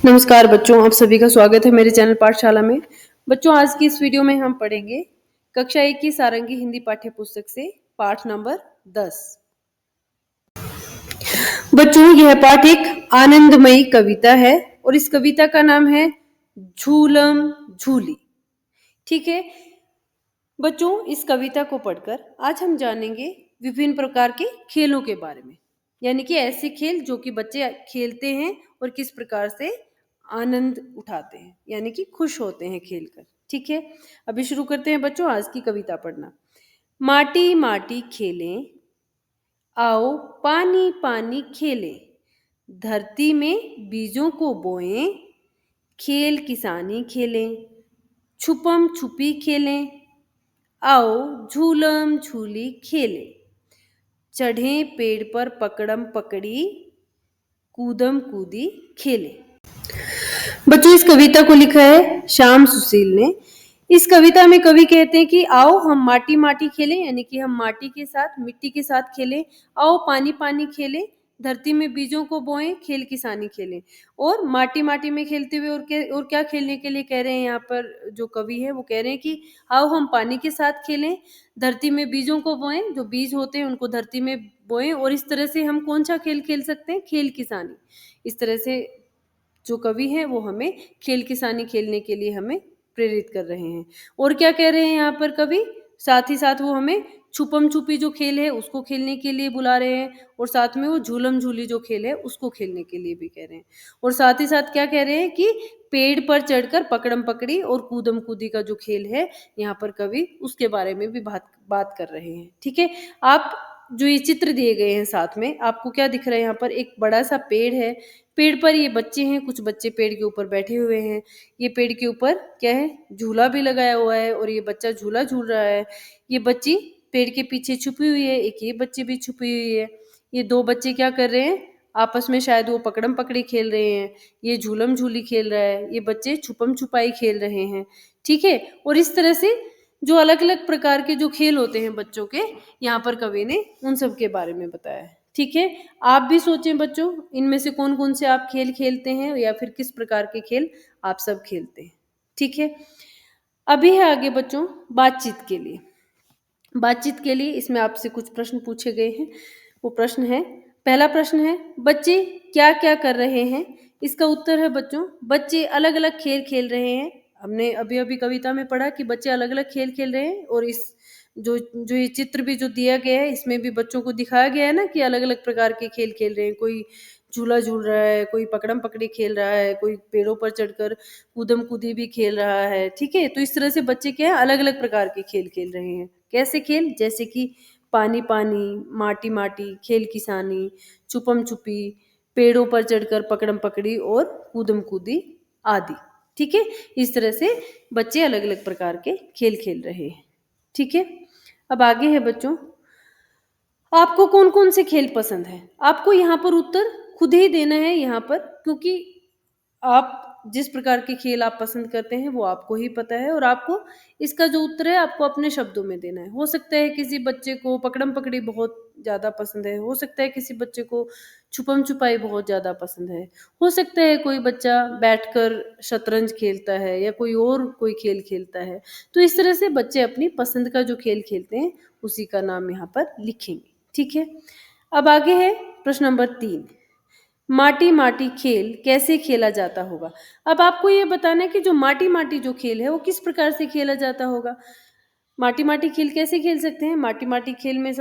नमस्कार बच्चों, आप सभी का स्वागत है मेरे चैनल पाठशाला में। बच्चों, आज की इस वीडियो में हम पढ़ेंगे कक्षा 1 की सारंगी हिंदी पाठ्य पुस्तक से पाठ नंबर 10। बच्चों, यह पाठ एक आनंदमयी कविता है और इस कविता का नाम है झूलम झूली। ठीक है बच्चों, इस कविता को पढ़कर आज हम जानेंगे विभिन्न प्रकार के खेलों के बारे में, यानी कि ऐसे खेल जो कि बच्चे खेलते हैं और किस प्रकार से आनंद उठाते हैं, यानी कि खुश होते हैं खेलकर। ठीक है, अभी शुरू करते हैं बच्चों आज की कविता पढ़ना। माटी माटी खेलें, आओ पानी पानी खेलें, धरती में बीजों को बोएं, खेल किसानी खेलें, छुपम छुपी खेलें, आओ झूलम झूली खेले, चढ़ें पेड़ पर पकड़म पकड़ी, कूदम कूदी खेले। बच्चों, इस कविता को लिखा है श्याम सुशील ने। इस कविता में कवि कहते हैं कि आओ हम माटी माटी खेलें, यानी कि हम माटी के साथ मिट्टी के साथ खेलें, आओ पानी पानी खेलें, धरती में बीजों को बोएं, खेल किसानी खेलें। और माटी माटी में खेलते हुए और क्या खेलने के लिए कह रहे हैं यहाँ पर जो कवि है वो कह रहे हैं कि आओ हम पानी के साथ खेलें, धरती में बीजों को बोएं, जो बीज होते हैं उनको धरती में बोएं, और इस तरह से हम कौन सा खेल खेल सकते हैं, खेल किसानी। इस तरह से जो कवि हैं वो हमें खेल किसानी खेलने के लिए हमें प्रेरित कर रहे हैं। और क्या कह रहे हैं यहाँ पर कवि, साथ ही साथ वो हमें छुपम छुपी जो खेल है उसको खेलने के लिए बुला रहे हैं, और साथ में वो झूलम झूली जो खेल है उसको खेलने के लिए भी कह रहे हैं। और साथ ही साथ क्या कह रहे हैं कि पेड़ पर चढ़कर पकड़म पकड़ी और कूदम कूदी का जो खेल है यहाँ पर कवि उसके बारे में भी बात कर रहे हैं। ठीक है, आप जो ये चित्र दिए गए हैं साथ में, आपको क्या दिख रहा है, यहाँ पर एक बड़ा सा पेड़ है, पेड़ पर ये बच्चे हैं, कुछ बच्चे पेड़ के ऊपर बैठे हुए हैं। ये पेड़ के ऊपर क्या है, झूला भी लगाया हुआ है और ये बच्चा झूला झूल रहा है। ये बच्ची पेड़ के पीछे छुपी हुई है, एक ये बच्ची भी छुपी हुई है। ये दो बच्चे क्या कर रहे हैं, आपस में शायद वो पकड़म पकड़ी खेल रहे हैं, ये झूलम झूली खेल रहा है, ये बच्चे छुपम छुपाई खेल रहे हैं। ठीक है, और इस तरह से जो अलग अलग प्रकार के जो खेल होते हैं बच्चों के, यहाँ पर कवि ने उन सब के बारे में बताया है। ठीक है, आप भी सोचें बच्चों, इनमें से कौन कौन से आप खेल खेलते हैं या फिर किस प्रकार के खेल आप सब खेलते हैं। ठीक है, अभी है आगे बच्चों बातचीत के लिए। बातचीत के लिए इसमें आपसे कुछ प्रश्न पूछे गए हैं। वो प्रश्न है, पहला प्रश्न है, बच्चे क्या क्या कर रहे हैं। इसका उत्तर है बच्चों, बच्चे अलग अलग खेल खेल रहे हैं। हमने अभी अभी कविता में पढ़ा कि बच्चे अलग अलग खेल खेल रहे हैं, और इस जो जो ये चित्र भी जो दिया गया है इसमें भी बच्चों को दिखाया गया है ना कि अलग अलग प्रकार के खेल खेल रहे हैं। कोई झूला झूल रहा है, कोई पकड़म पकड़ी खेल रहा है, कोई पेड़ों पर चढ़कर कूदम कूदी भी खेल रहा है। ठीक है, तो इस तरह से बच्चे क्या है, अलग अलग प्रकार के खेल खेल रहे हैं। कैसे खेल, जैसे कि पानी पानी, माटी माटी, खेल किसानी, छुपम छुपी, पेड़ों पर चढ़कर पकड़म पकड़ी और कूदम कूदी आदि। ठीक है, इस तरह से बच्चे अलग अलग प्रकार के खेल खेल रहे हैं। ठीक है, अब आगे है बच्चों, आपको कौन कौन से खेल पसंद है। आपको यहाँ पर उत्तर खुद ही देना है यहाँ पर, क्योंकि आप जिस प्रकार के खेल आप पसंद करते हैं वो आपको ही पता है, और आपको इसका जो उत्तर है आपको अपने शब्दों में देना है। हो सकता है किसी बच्चे को पकड़म पकड़ी बहुत ज़्यादा पसंद है, हो सकता है किसी बच्चे को छुपम छुपाई बहुत ज़्यादा पसंद है, हो सकता है कोई बच्चा बैठकर शतरंज खेलता है या कोई खेल खेलता है। तो इस तरह से बच्चे अपनी पसंद का जो खेल खेलते हैं उसी का नाम यहाँ पर लिखेंगे। ठीक है, अब आगे है प्रश्न नंबर 3, माटी माटी खेल कैसे खेला जाता होगा। अब आपको ये बताना है कि जो माटी माटी जो खेल है वो किस प्रकार से खेला जाता होगा। माटी माटी खेल कैसे खेल सकते हैं, माटी माटी खेल में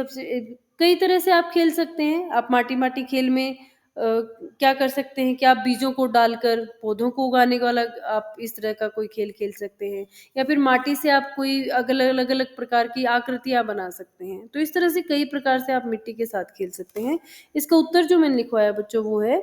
कई तरह से आप खेल सकते हैं। आप माटी माटी खेल में क्या कर सकते हैं कि आप बीजों को डालकर पौधों को उगाने वाला आप इस तरह का कोई खेल खेल सकते हैं, या फिर माटी से आप कोई अलग अलग प्रकार की आकृतियां बना सकते हैं। तो इस तरह से कई प्रकार से आप मिट्टी के साथ खेल सकते हैं। इसका उत्तर जो मैंने लिखवाया बच्चों वो है,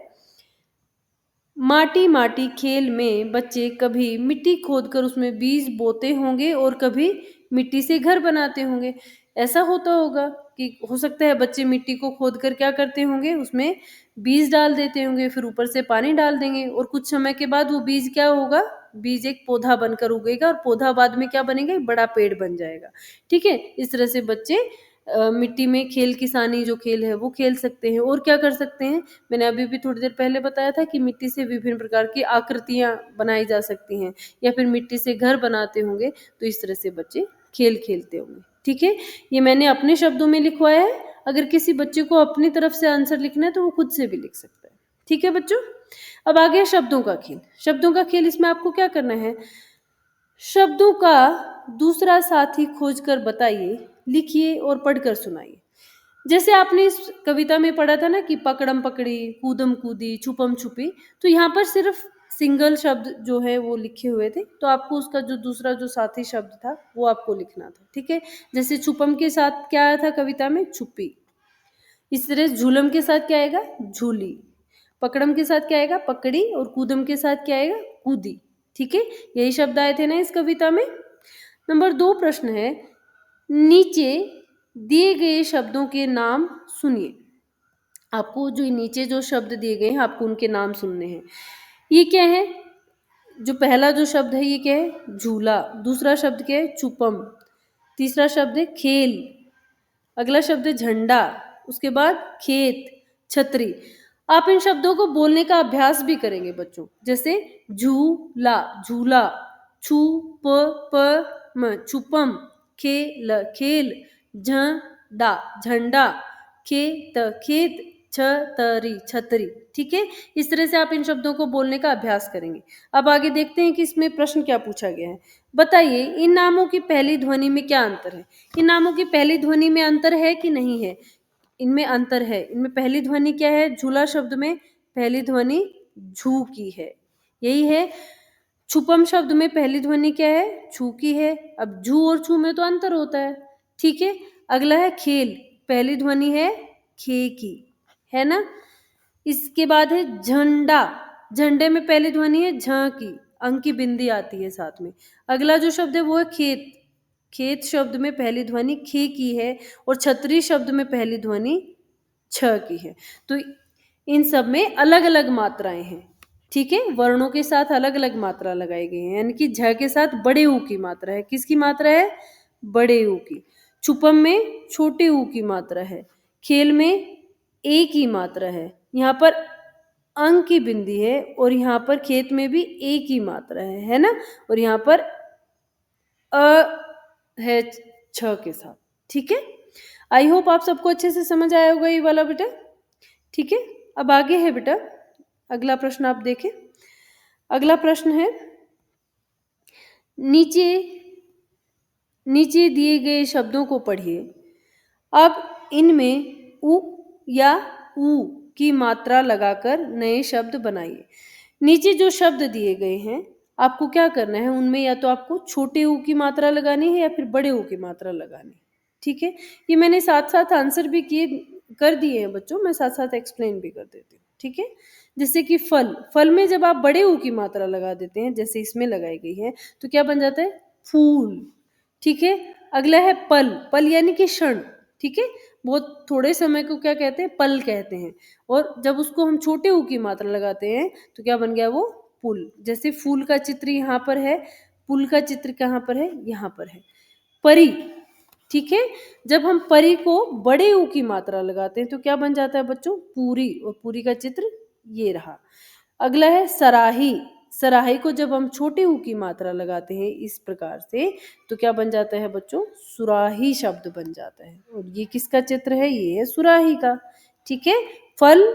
माटी माटी खेल में बच्चे कभी मिट्टी खोदकर उसमें बीज बोते होंगे और कभी मिट्टी से घर बनाते होंगे। ऐसा होता होगा कि हो सकता है बच्चे मिट्टी को खोदकर क्या करते होंगे, उसमें बीज डाल देते होंगे, फिर ऊपर से पानी डाल देंगे, और कुछ समय के बाद वो बीज क्या होगा, बीज एक पौधा बनकर उगेगा, और पौधा बाद में क्या बनेगा, एक बड़ा पेड़ बन जाएगा। ठीक है, इस तरह से बच्चे मिट्टी में खेल किसानी जो खेल है वो खेल सकते हैं। और क्या कर सकते हैं, मैंने अभी भी थोड़ी देर पहले बताया था कि मिट्टी से विभिन्न प्रकार की आकृतियाँ बनाई जा सकती हैं, या फिर मिट्टी से घर बनाते होंगे, तो इस तरह से बच्चे खेल खेलते होंगे। ठीक है, ये मैंने अपने शब्दों में लिखवाया है। अगर किसी बच्चे को अपनी तरफ से आंसर लिखना है तो वो खुद से भी लिख सकता है। ठीक है बच्चों, अब आ गया शब्दों का खेल। शब्दों का खेल, इसमें आपको क्या करना है, शब्दों का दूसरा साथी खोजकर बताइए, लिखिए और पढ़कर सुनाइए। जैसे आपने इस कविता में पढ़ा था ना कि पकड़म पकड़ी, कूदम कूदी, छुपम छुपी, तो यहाँ पर सिर्फ सिंगल शब्द जो है वो लिखे हुए थे, तो आपको उसका जो दूसरा जो साथी शब्द था वो आपको लिखना था। ठीक है, जैसे छुपम के साथ क्या आया था कविता में, छुपी। इस तरह झूलम के साथ क्या आएगा, झूली। पकड़म के साथ क्या आएगा, पकड़ी। और कूदम के साथ क्या आएगा, कूदी। ठीक है, यही शब्द आए थे ना इस कविता में। नंबर 2 प्रश्न है, नीचे दिए गए शब्दों के नाम सुनिए। आपको जो नीचे जो शब्द दिए गए हैं आपको उनके नाम सुनने हैं। ये क्या है, जो पहला जो शब्द है ये क्या है, झूला। दूसरा शब्द क्या है, छुपम। तीसरा शब्द है खेल। अगला शब्द है झंडा। उसके बाद खेत, छतरी। आप इन शब्दों को बोलने का अभ्यास भी करेंगे बच्चों, जैसे झूला, झूला। छू प प म, छुपम। खेल, खेल। झंडा, झंडा। खेत, खेत। छतरी, छतरी। ठीक है, इस तरह से आप इन शब्दों को बोलने का अभ्यास करेंगे। अब आगे देखते हैं कि इसमें प्रश्न क्या पूछा गया है। बताइए इन नामों की पहली ध्वनि में क्या अंतर है। इन नामों की पहली ध्वनि में अंतर है कि नहीं है, इनमें अंतर है। इनमें पहली ध्वनि क्या है, झूला शब्द में पहली ध्वनि झू की है, यही है। छुपम शब्द में पहली ध्वनि क्या है, छू की है। अब झू और छू में तो अंतर होता है। ठीक है, अगला है खेल, पहली ध्वनि है खे की, है ना। इसके बाद है झंडा, झंडे में पहली ध्वनि है झ की, अंक की बिंदी आती है साथ में। अगला जो शब्द है वो है खेत, खेत शब्द में पहली ध्वनि खे की है। और छतरी शब्द में पहली ध्वनि छ की है। तो इन सब में अलग अलग मात्राएं हैं। ठीक है, वर्णों के साथ अलग अलग मात्रा लगाई गई है, यानी कि झ के साथ बड़े ऊ की मात्रा है। किसकी मात्रा है, बड़े ऊ की। छुपम में छोटे ऊ की मात्रा है। खेल में ए की मात्रा है। यहाँ पर अंक की बिंदी है। और यहाँ पर खेत में भी ए की मात्रा है ना। और यहाँ पर अ है छ के साथ। ठीक है, आई होप आप सबको अच्छे से समझ आया होगा ये वाला बेटा। ठीक है, अब आगे है बेटा अगला प्रश्न, आप देखें। अगला प्रश्न है, नीचे नीचे दिए गए शब्दों को पढ़िए। अब इनमें उ या ऊ की मात्रा लगाकर नए शब्द बनाइए। नीचे जो शब्द दिए गए हैं आपको क्या करना है, उनमें या तो आपको छोटे ऊ की मात्रा लगानी है या फिर बड़े ऊ की मात्रा लगानी है। ठीक है, ये मैंने साथ साथ आंसर भी किए कर दिए हैं बच्चों, मैं साथ साथ एक्सप्लेन भी कर देती हूँ। ठीक है, जैसे कि फल, फल में जब आप बड़े ऊ की मात्रा लगा देते हैं जैसे इसमें लगाई गई है तो क्या बन जाता है, फूल। ठीक है, अगला है पल, पल यानी कि क्षण। ठीक है, बहुत थोड़े समय को क्या कहते हैं, पल कहते हैं। और जब उसको हम छोटे ऊ की मात्रा लगाते हैं तो क्या बन गया, वो पुल। जैसे फूल का चित्र यहाँ पर है, पुल का चित्र कहाँ पर है, यहाँ पर है। परी, ठीक है, जब हम परी को बड़े ऊ की मात्रा लगाते हैं तो क्या बन जाता है बच्चों, पूरी। और पूरी का चित्र ये रहा। अगला है सराही, सराही को जब हम छोटे ऊ की मात्रा लगाते हैं इस प्रकार से तो क्या बन जाता है बच्चों, सुराही शब्द बन जाता है। और ये किसका चित्र है, ये है सुराही का। ठीक है, फल,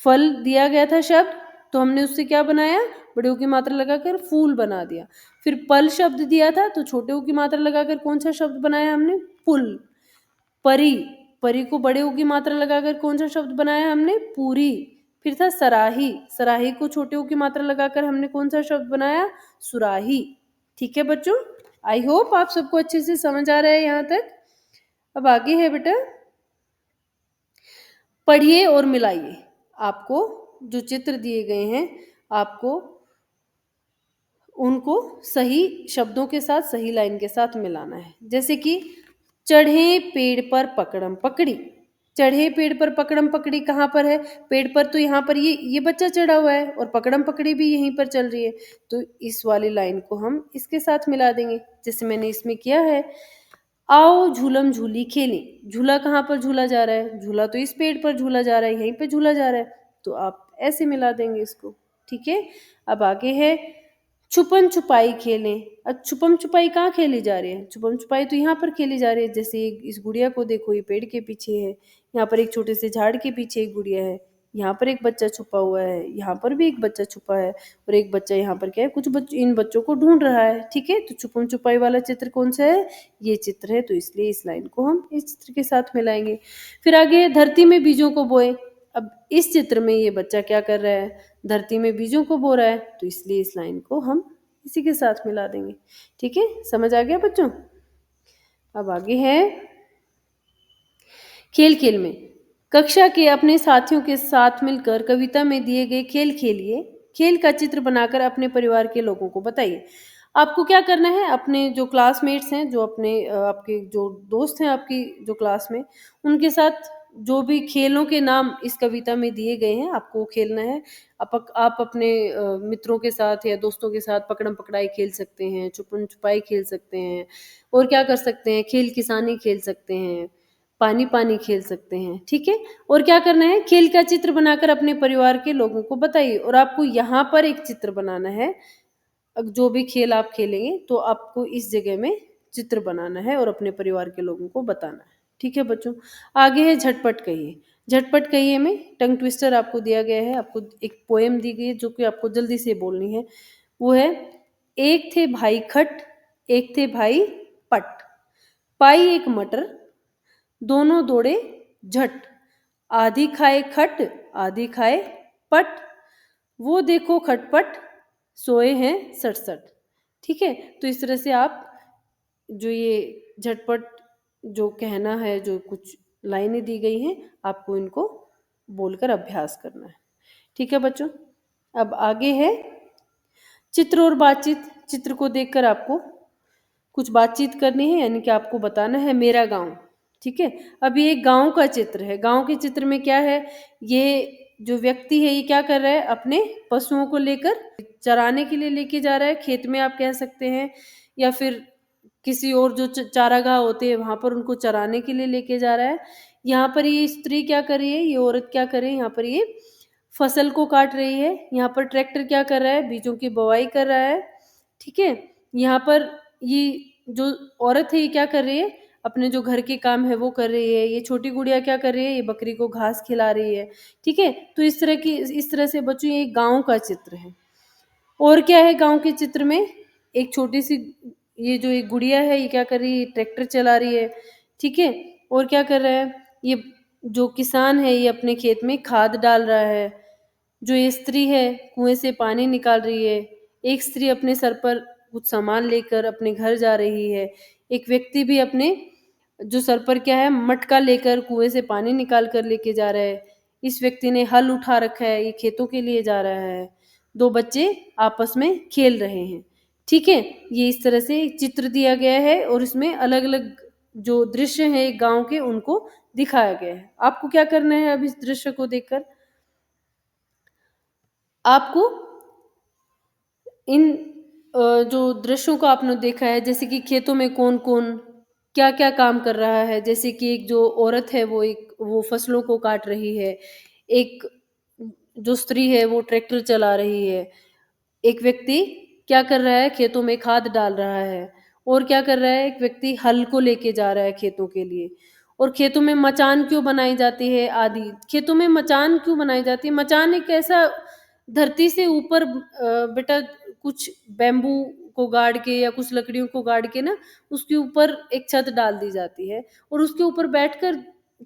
फल दिया गया था शब्द तो हमने उससे क्या बनाया, बड़े ऊ की मात्रा लगाकर फूल बना दिया। फिर पल शब्द दिया था तो छोटे ऊ की मात्रा लगाकर कौन सा शब्द बनाया हमने, पुल। परी, परी को बड़े ऊ की मात्रा लगाकर कौन सा शब्द बनाया हमने, पूरी। फिर था सराही, सराही को छोटे ऊ की मात्रा लगाकर हमने कौन सा शब्द बनाया, सुराही। ठीक है बच्चों, आई होप आप सबको अच्छे से समझ आ रहा है यहाँ तक। अब आगे है बेटा, पढ़िए और मिलाइए। आपको जो चित्र दिए गए हैं आपको उनको सही शब्दों के साथ सही लाइन के साथ मिलाना है। जैसे कि चढ़े पेड़ पर पकड़म पकड़ी, चढ़े पेड़ पर पकड़म पकड़ी कहाँ पर है, पेड़ पर तो यहाँ पर ये बच्चा चढ़ा हुआ है और पकड़म पकड़ी भी यहीं पर चल रही है, तो इस वाली लाइन को हम इसके साथ मिला देंगे जैसे मैंने इसमें किया है। आओ झूलम झूली खेलें। झूला कहाँ पर झूला जा रहा है? झूला तो इस पेड़ पर झूला जा रहा है, यहीं पे झूला जा रहा है, तो आप ऐसे मिला देंगे इसको, ठीक है? अब आगे है छुपन छुपाई खेलें। अब छुपम छुपाई कहाँ खेली जा रही है? छुपम छुपाई तो यहाँ पर खेली जा रही है। जैसे इस गुड़िया को देखो, ये पेड़ के पीछे है, यहाँ पर एक छोटे से झाड़ के पीछे एक गुड़िया है, यहाँ पर एक बच्चा छुपा हुआ है, यहाँ पर भी एक बच्चा छुपा है, और एक बच्चा यहाँ पर क्या है, कुछ इन बच्चों को ढूंढ रहा है, ठीक है? तो छुपम छुपाई वाला चित्र कौन सा है? ये चित्र है, तो इसलिए इस लाइन को हम इस चित्र के साथ मिलाएंगे। फिर आगे है धरती में बीजों को बोए। अब इस चित्र में ये बच्चा क्या कर रहा है? धरती में बीजों को बो रहा है, तो इसलिए इस लाइन को हम इसी के साथ मिला देंगे, ठीक है? समझ आ गया बच्चों? अब आगे है खेल खेल में। कक्षा के अपने साथियों के साथ मिलकर कविता में दिए गए खेल खेलिए। खेल का चित्र बनाकर अपने परिवार के लोगों को बताइए। आपको क्या करना है? अपने जो क्लासमेट्स हैं, जो अपने आपके जो दोस्त हैं आपकी जो क्लास में, उनके साथ जो भी खेलों के नाम इस कविता में दिए गए हैं, आपको खेलना है। आप अपने मित्रों के साथ या दोस्तों के साथ पकड़म पकड़ाई खेल सकते हैं, छुपन छुपाई खेल सकते हैं, और क्या कर सकते हैं, खेल किसानी खेल सकते हैं, पानी पानी खेल सकते हैं, ठीक है? और क्या करना है? खेल का चित्र बनाकर अपने परिवार के लोगों को बताइए। और आपको यहाँ पर एक चित्र बनाना है। जो भी खेल आप खेलेंगे तो आपको इस जगह में चित्र बनाना है और अपने परिवार के लोगों को बताना है, ठीक है बच्चों? आगे है झटपट कहिए। झटपट कहिए में टंग ट्विस्टर आपको दिया गया है, आपको एक पोएम दी गई है जो कि आपको जल्दी से बोलनी है। वो है, एक थे भाई खट, एक थे भाई पट, पाई एक मटर, दोनों दौड़े झट, आधी खाए खट, आधी खाए पट, वो देखो खटपट, सोए हैं सटसट, ठीक है? तो इस तरह से आप जो ये झटपट जो कहना है, जो कुछ लाइनें दी गई हैं, आपको इनको बोलकर अभ्यास करना है, ठीक है बच्चों? अब आगे है चित्र और बातचीत। चित्र को देखकर आपको कुछ बातचीत करनी है, यानी कि आपको बताना है मेरा गांव, ठीक है? अब ये एक गांव का चित्र है। गांव के चित्र में क्या है? ये जो व्यक्ति है, ये क्या कर रहा है? अपने पशुओं को लेकर चराने के लिए लेके जा रहा है, खेत में आप कह सकते हैं, या फिर किसी और जो चारागाह होते हैं वहां पर उनको चराने के लिए लेके जा रहा है। यहाँ पर ये स्त्री क्या कर रही है? ये औरत क्या कर रही है? यहाँ पर ये फसल को काट रही है। यहाँ पर ट्रैक्टर क्या कर रहा है? बीजों की बुवाई कर रहा है, ठीक है? यहाँ पर ये जो औरत है, ये क्या कर रही है? अपने जो घर के काम है वो कर रही है। ये छोटी गुड़िया क्या कर रही है? ये बकरी को घास खिला रही है, ठीक है? तो इस तरह से बच्चों ये गांव का चित्र है। और क्या है गांव के चित्र में? एक छोटी सी ये जो एक गुड़िया है, ये क्या कर रही है? ट्रैक्टर चला रही है, ठीक है? और क्या कर रहा है? ये जो किसान है, ये अपने खेत में खाद डाल रहा है। जो ये स्त्री है, कुएं से पानी निकाल रही है। एक स्त्री अपने सर पर कुछ सामान लेकर अपने घर जा रही है। एक व्यक्ति भी अपने जो सर पर क्या है, मटका लेकर कुएं से पानी निकाल कर लेके जा रहा है। इस व्यक्ति ने हल उठा रखा है, ये खेतों के लिए जा रहा है। दो बच्चे आपस में खेल रहे हैं, ठीक है? ये इस तरह से एक चित्र दिया गया है और इसमें अलग अलग जो दृश्य है गांव के, उनको दिखाया गया है। आपको क्या करना है? अब इस दृश्य को देखकर आपको इन जो दृश्यों को आपने देखा है, जैसे कि खेतों में कौन कौन क्या क्या काम कर रहा है। जैसे कि एक जो औरत है, वो फसलों को काट रही है। एक जो स्त्री है, वो ट्रैक्टर चला रही है। एक व्यक्ति क्या कर रहा है? खेतों में खाद डाल रहा है। और क्या कर रहा है? एक व्यक्ति हल को लेके जा रहा है खेतों के लिए। और खेतों में मचान क्यों बनाई जाती है? आदि खेतों में मचान क्यों बनाई जाती है? मचान एक ऐसा धरती से ऊपर बेटा कुछ बैम्बू को गाड़ के या कुछ लकड़ियों को गाड़ के ना, उसके ऊपर एक छत डाल दी जाती है और उसके ऊपर बैठकर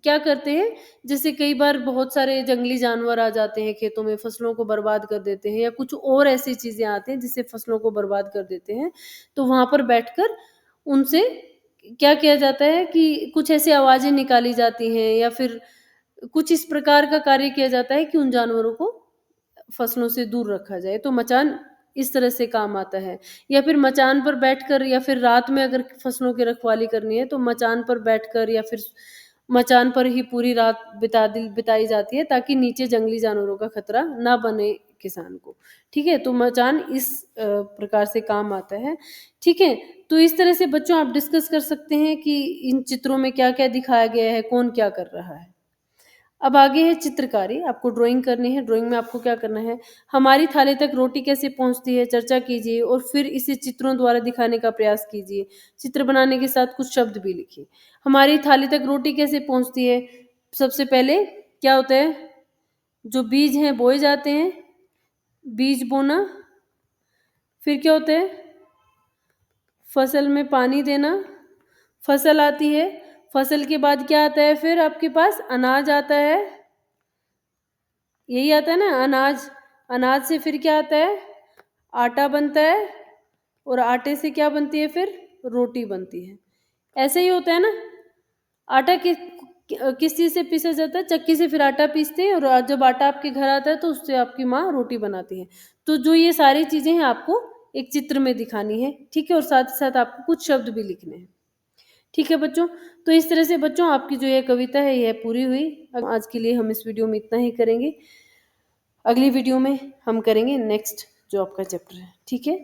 क्या करते हैं, जैसे कई बार बहुत सारे जंगली जानवर आ जाते हैं खेतों में, फसलों को बर्बाद कर देते हैं, या कुछ और ऐसी चीजें आती हैं जिससे फसलों को बर्बाद कर देते हैं, तो वहां पर बैठकर उनसे क्या किया जाता है कि कुछ ऐसी आवाजें निकाली जाती हैं, या फिर कुछ इस प्रकार का कार्य किया जाता है कि उन जानवरों को फसलों से दूर रखा जाए। तो मचान इस तरह से काम आता है। या फिर मचान पर बैठकर, या फिर रात में अगर फसलों की रखवाली करनी है तो मचान पर बैठकर, या फिर मचान पर ही पूरी रात बिताई जाती है, ताकि नीचे जंगली जानवरों का खतरा ना बने किसान को। ठीक है, तो मचान इस प्रकार से काम आता है। ठीक है, तो इस तरह से बच्चों आप डिस्कस कर सकते हैं कि इन चित्रों में क्या-क्या दिखाया गया है, कौन क्या कर रहा है। अब आगे है चित्रकारी, आपको ड्राइंग करनी है। ड्राइंग में आपको क्या करना है, हमारी थाली तक रोटी कैसे पहुँचती है, चर्चा कीजिए और फिर इसे चित्रों द्वारा दिखाने का प्रयास कीजिए। चित्र बनाने के साथ कुछ शब्द भी लिखिए। हमारी थाली तक रोटी कैसे पहुँचती है, सबसे पहले क्या होता है, जो बीज हैं बोए जाते हैं, बीज बोना, फिर क्या होता है, फसल में पानी देना, फसल आती है, फसल के बाद क्या आता है, फिर आपके पास अनाज आता है, यही आता है ना अनाज। अनाज से फिर क्या आता है, आटा बनता है और आटे से क्या बनती है, फिर रोटी बनती है। ऐसे ही होता है ना, आटा किस चीज़ से पीसा जाता है, चक्की से फिर आटा पीसते हैं और जब आटा आपके घर आता है तो उससे आपकी माँ रोटी बनाती है। तो जो ये सारी चीज़ें हैं आपको एक चित्र में दिखानी है। ठीक है, और साथ ही साथ आपको कुछ शब्द भी लिखने हैं। ठीक है बच्चों, तो इस तरह से बच्चों आपकी जो ये कविता है यह पूरी हुई। अब आज के लिए हम इस वीडियो में इतना ही करेंगे। अगली वीडियो में हम करेंगे नेक्स्ट जो आपका चैप्टर है। ठीक है,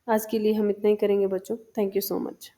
आज के लिए हम इतना ही करेंगे बच्चों। Thank you so much.